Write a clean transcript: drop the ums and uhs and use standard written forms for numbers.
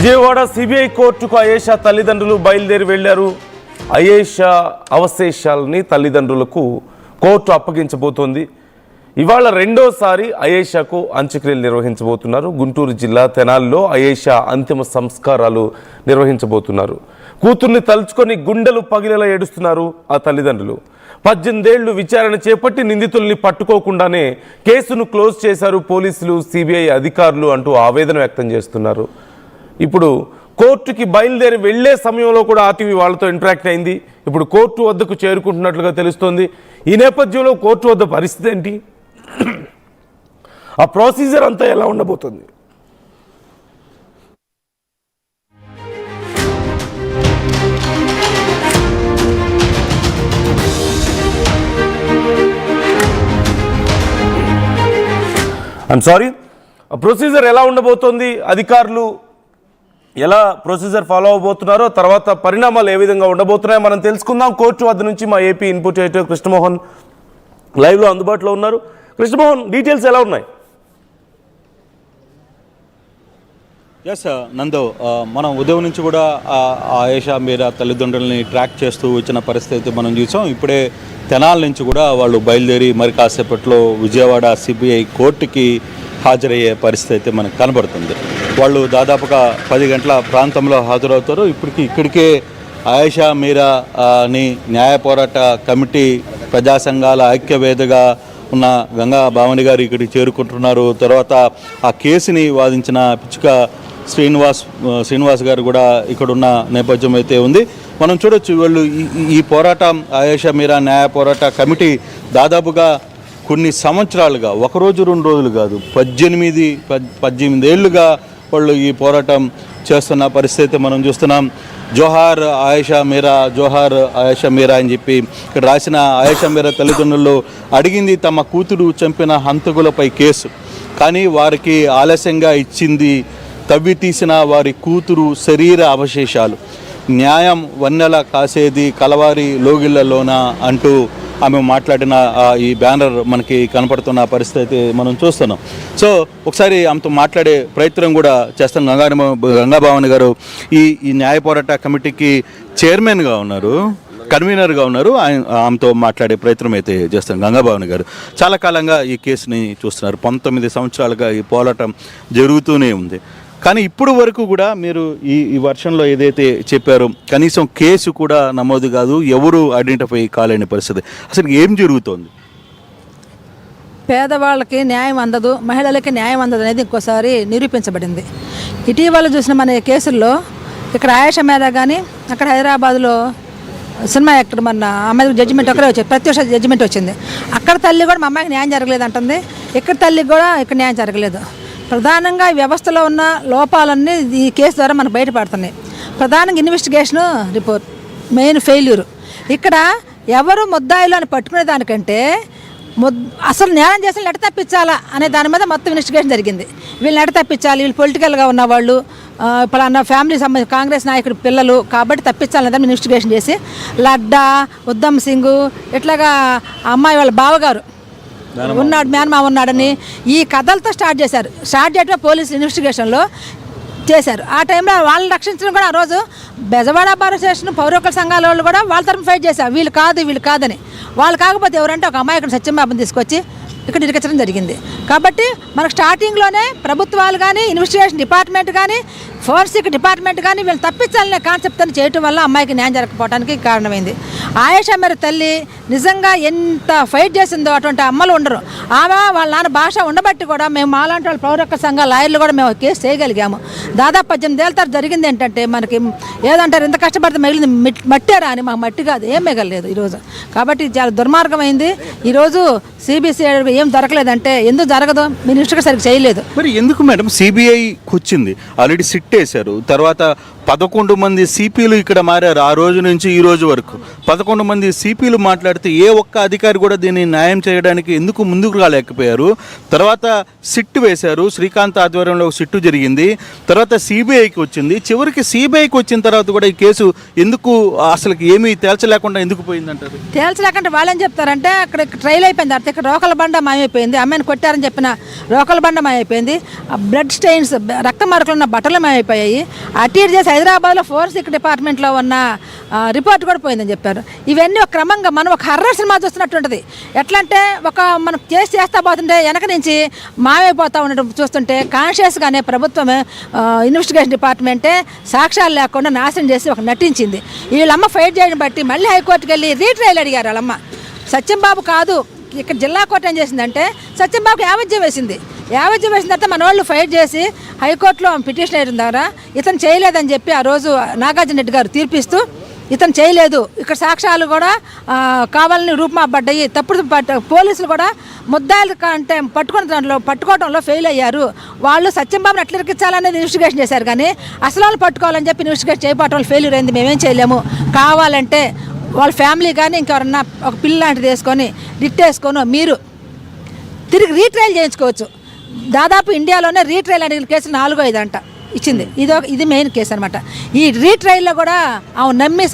Vijayawada CBI కోర్టుకు అయేషా తల్లిదండ్రులు బయలుదేరి వెళ్లారు. అయేషా అవశేషాలని తల్లిదండ్రులకు కోర్టు అప్పగించబోతోంది. ఇవాళ రెండోసారి అయేషాకు అంత్యక్రియలు నిర్వహించబోతున్నారు. గుంటూరు జిల్లా తెనాలిలో అయేషా అంతిమ సంస్కారాలు నిర్వహించబోతున్నారు. కూతుర్ని తలుచుకొని గుండెలు పగిలేలా ఏడుస్తున్నారు ఆ తల్లిదండ్రులు. 18 ఏళ్లు విచారణ చేపట్టి నిందితుల్ని పట్టుకోకుండానే కేసును క్లోజ్ చేశారు పోలీసులు, సిబిఐ అధికారులు అంటూ ఆవేదన వ్యక్తం చేస్తున్నారు. ఇప్పుడు కోర్టుకి బయలుదేరి వెళ్లే సమయంలో కూడా ఆర్టీవీ వాళ్ళతో ఇంటరాక్ట్ అయింది. ఇప్పుడు కోర్టు వద్దకు చేరుకుంటున్నట్లుగా తెలుస్తోంది. ఈ నేపథ్యంలో కోర్టు వద్ద పరిస్థితి ఏంటి, ఆ ప్రొసీజర్ అంతా ఎలా ఉండబోతుంది? ఐఎమ్ సారీ, ప్రొసీజర్ ఎలా ఉండబోతోంది, అధికారులు ఎలా ప్రొసీజర్ ఫాలో అవబోతున్నారో, తర్వాత పరిణామాలు ఏ విధంగా ఉండబోతున్నాయో మనం తెలుసుకుందాం. కోర్టు వద్ద నుంచి మా ఏపీ ఇన్పుట్ ఎడిటర్ కృష్ణమోహన్ లైవ్లో అందుబాటులో ఉన్నారు. కృష్ణమోహన్, డీటెయిల్స్ ఎలా ఉన్నాయి? ఎస్ నందు, మనం ఉదయం నుంచి కూడా అయేషా మీరా తల్లిదండ్రులని ట్రాక్ చేస్తూ వచ్చిన పరిస్థితి మనం చూసాం. ఇప్పుడే తెనాల నుంచి కూడా వాళ్ళు బయలుదేరి మరి కాసేపట్లో విజయవాడ సిబిఐ కోర్టుకి హాజరయ్యే పరిస్థితి అయితే మనకు కనబడుతుంది. వాళ్ళు దాదాపుగా 10 గంటల ప్రాంతంలో హాజరవుతారు. ఇక్కడికే అయేషా మీరాని న్యాయ పోరాట కమిటీ ప్రజా సంఘాల ఐక్యవేదికగా ఉన్న గంగా భావని గారు ఇక్కడికి చేరుకుంటున్నారు. తర్వాత ఆ కేసుని వాదించిన పిచ్చుక శ్రీనివాస్ గారు కూడా ఇక్కడున్న నేపథ్యం అయితే ఉంది. మనం చూడొచ్చు, వాళ్ళు ఈ పోరాటం అయేషా మీరా న్యాయ పోరాట కమిటీ దాదాపుగా కొన్ని సంవత్సరాలుగా, ఒకరోజు 2 రోజులు కాదు, 18 ఏళ్ళుగా వాళ్ళు ఈ పోరాటం చేస్తున్న పరిస్థితి మనం చూస్తున్నాం. జోహార్ అయేషా మీరా, జోహార్ అయేషా మీరా అని చెప్పి ఇక్కడ రాసిన అయేషా మీరా తల్లిదండ్రులు అడిగింది తమ కూతురు చంపిన హంతకులపై కేసు, కానీ వారికి ఆలస్యంగా ఇచ్చింది తవ్వి తీసిన వారి కూతురు శరీర అవశేషాలు. న్యాయం వన్నెల కాసేది కలవారి లోగిళ్లలోన అంటూ ఆమె మాట్లాడిన ఈ బ్యానర్ మనకి కనపడుతున్న పరిస్థితి మనం చూస్తున్నాం. సో ఒకసారి ఆమెతో మాట్లాడే ప్రయత్నం కూడా చేస్తాం. గంగాభావని గారు ఈ న్యాయ పోరాట కమిటీకి చైర్మన్గా ఉన్నారు, కన్వీనర్గా ఉన్నారు. ఆమెతో మాట్లాడే ప్రయత్నం అయితే చేస్తాం. గంగాభావని గారు చాలా కాలంగా ఈ కేసుని చూస్తున్నారు. 19 సంవత్సరాలుగా ఈ పోరాటం జరుగుతూనే ఉంది. కానీ ఇప్పుడు వరకు కూడా మీరు ఈ వర్షంలో ఏదైతే చెప్పారో కనీసం కేసు కూడా నమోదు కాదు, ఎవరు ఐడెంటిఫై కాలేని పరిస్థితి. అసలు ఏం జరుగుతోంది? పేదవాళ్ళకి న్యాయం అందదు, మహిళలకి న్యాయం అందదు అనేది ఇంకోసారి నిరూపించబడింది. ఇటీవల చూసిన మన కేసుల్లో ఇక్కడ అయేషా మీరా కానీ, అక్కడ హైదరాబాద్లో సినిమా యాక్టర్ మన అమ్మాయికి జడ్జిమెంట్ ఒకరే వచ్చింది, ప్రత్యక్ష జడ్జిమెంట్ వచ్చింది. అక్కడ తల్లి కూడా మా అమ్మాయికి న్యాయం జరగలేదు అంటుంది, ఇక్కడ తల్లికి కూడా ఇక్కడ న్యాయం జరగలేదు. ప్రధానంగా ఈ వ్యవస్థలో ఉన్న లోపాలన్నీ ఈ కేసు ద్వారా మనకు బయటపడుతున్నాయి. ప్రధానంగా ఇన్వెస్టిగేషన్ రిపోర్ట్ మెయిన్ ఫెయిల్యూర్. ఇక్కడ ఎవరు ముద్దాయిలు అని పట్టుకునే దానికంటే అసలు నేరం చేసిన ఎట తప్పించాలా అనే దాని మీద మొత్తం ఇన్వెస్టిగేషన్ జరిగింది. వీళ్ళని ఎట తప్పించాలి, వీళ్ళు పొలిటికల్గా ఉన్నవాళ్ళు, పలానా ఫ్యామిలీ సంబంధించి కాంగ్రెస్ నాయకుడి పిల్లలు కాబట్టి తప్పించాలని దాన్ని ఇన్వెస్టిగేషన్ చేసి లడ్డా, ఉద్దమ్ సింగ్, ఇట్లాగా అమ్మాయి వాళ్ళ బావగారు ఉన్నాడు, మేనమా ఉన్నాడని ఈ కథలతో స్టార్ట్ చేయటమే పోలీసు ఇన్వెస్టిగేషన్లో చేశారు. ఆ టైంలో వాళ్ళని రక్షించడం కూడా ఆ రోజు బెజవాడ బార్ స్టేషన్ పౌరకుల సంఘాల వాళ్ళు కూడా వాళ్ళ తరఫున ఫైట్ చేశారు. వీళ్ళు కాదని. వాళ్ళు కాకపోతే ఎవరంటే ఒక అమ్మాయి ఇక్కడ సత్యబాబుని తీసుకొచ్చి ఇక్కడ ఇరికించడం జరిగింది. కాబట్టి మనకు స్టార్టింగ్లోనే ప్రభుత్వాలు కానీ, ఇన్వెస్టిగేషన్ డిపార్ట్మెంట్ కానీ, ఫోరెన్సిక్ డిపార్ట్మెంట్ కానీ వీళ్ళు తప్పించాలనే కాన్సెప్ట్ అని చేయటం వల్ల అమ్మాయికి న్యాయం జరగకపోవడానికి కారణమైంది. అయేషా మీరా తల్లి నిజంగా ఎంత ఫైట్ చేసిందో అటువంటి అమ్మలు ఉండరు. ఆమె వాళ్ళ నాన్న భాష ఉండబట్టి కూడా మేము మాలాంటి వాళ్ళు పౌరక సంఘ లాయర్లు కూడా మేము కేసు చేయగలిగాము. దాదాపు 18 ఏళ్ళ తర్వాత జరిగింది ఏంటంటే మనకి ఏదంటారు, ఇంత కష్టపడితే మిగిలింది మట్టారా అని, మాకు మట్టి కాదు, ఏం మిగలలేదు ఈరోజు. కాబట్టి చాలా దుర్మార్గమైంది. ఈరోజు సిబిసిఐ ఏం దొరకలేదంటే ఎందుకు జరగదు, మినిస్టర్ సరిగ్గా చేయలేదు. మరి ఎందుకు మేడం సిబిఐ కూర్చుంది? ఆల్రెడీ సిట్ వేశారు, తర్వాత 11 మంది సిపిలు ఇక్కడ మారారు ఆ రోజు నుంచి ఈ రోజు వరకు. 11 మంది సిపిలు మాట్లాడితే ఏ ఒక్క అధికారి కూడా దీన్ని న్యాయం చేయడానికి ఎందుకు ముందుకు రాలేకపోయారు. తర్వాత సిట్టు వేశారు, శ్రీకాంత్ ఆధ్వర్యంలో సిట్టు జరిగింది, తర్వాత సిబిఐకి వచ్చింది. చివరికి సిబిఐకి వచ్చిన తర్వాత కూడా ఈ కేసు ఎందుకు అసలు ఏమీ తేల్చలేకుండా ఎందుకు పోయిందంటారు? తేల్చలేకంటే వాళ్ళేం చెప్తారంటే అక్కడ ట్రైల్ అయిపోయింది. అర్థం ఇక్కడ రోకల బండ మాయమైపోయింది, అమ్మాయిని కొట్టారని చెప్పిన రోకల బండ మాయమైపోయింది, బ్లడ్ స్టెయిన్స్ రక్త మరకలు ఉన్న బట్టలు మాయమైపోయాయి, అటు ఇటు చేసి హైదరాబాద్లో ఫోరెన్సిక్ డిపార్ట్మెంట్లో ఉన్న రిపోర్ట్ కూడా పోయిందని చెప్పారు. ఇవన్నీ ఒక క్రమంగా మనం ఒక హర్రర్ సినిమా చూస్తున్నట్టు ఉంటుంది. ఎట్లా అంటే ఒక మనం కేసు చేస్తా పోతుంటే వెనక నుంచి మాయమైపోతూ ఉండడం చూస్తుంటే కాన్షియస్గానే ప్రభుత్వమే ఇన్వెస్టిగేషన్ డిపార్ట్మెంటే సాక్ష్యాలు లేకుండా నాశనం చేసి ఒక నటించింది. వీళ్ళమ్మ ఫైట్ చేయడం బట్టి మళ్ళీ హైకోర్టుకి వెళ్ళి రీట్రయల్ అడిగారు వాళ్ళమ్మ. సత్యంబాబు కాదు, ఇక్కడ జిల్లా కోర్టు ఏం చేసిందంటే సత్యంబాబుకి యావజ్యం వేసింది. యావజ్యం వేసిన తర్వాత మన వాళ్ళు ఫైట్ చేసి హైకోర్టులో పిటిషన్ వేయడం ద్వారా ఇతను చేయలేదని చెప్పి ఆ రోజు నాగార్జున రెడ్డి గారు తీర్పిస్తూ ఇతను చేయలేదు, ఇక్కడ సాక్ష్యాలు కూడా కావాలని రూపుమాపడ్డాయి, తప్పుడు పోలీసులు కూడా ముద్దాయిలు అంటే పట్టుకోవడంలో ఫెయిల్ అయ్యారు, వాళ్ళు సత్యంబాబుని ఎట్లా ఇరికించాలనేది ఇన్వెస్టిగేషన్ చేశారు కానీ అసలు వాళ్ళు పట్టుకోవాలని చెప్పి ఇన్వెస్టిగేట్ చేయకపోవడం వల్ల ఫెయిల్యూర్ అయింది, మేమేం చేయలేము, కావాలంటే వాళ్ళ ఫ్యామిలీ కానీ ఇంకెవరన్నా ఒక పిల్ల లాంటిది వేసుకొని రిట్ వేసుకొని మీరు తిరిగి రీట్రయల్ చేయించుకోవచ్చు. దాదాపు ఇండియాలోనే రీట్రయల్ అనే కేసు 4-5 అంట ఇచ్చింది. ఇది మెయిన్ కేసు అనమాట. ఈ రీట్రయల్లో కూడా ఆమె నమ్మి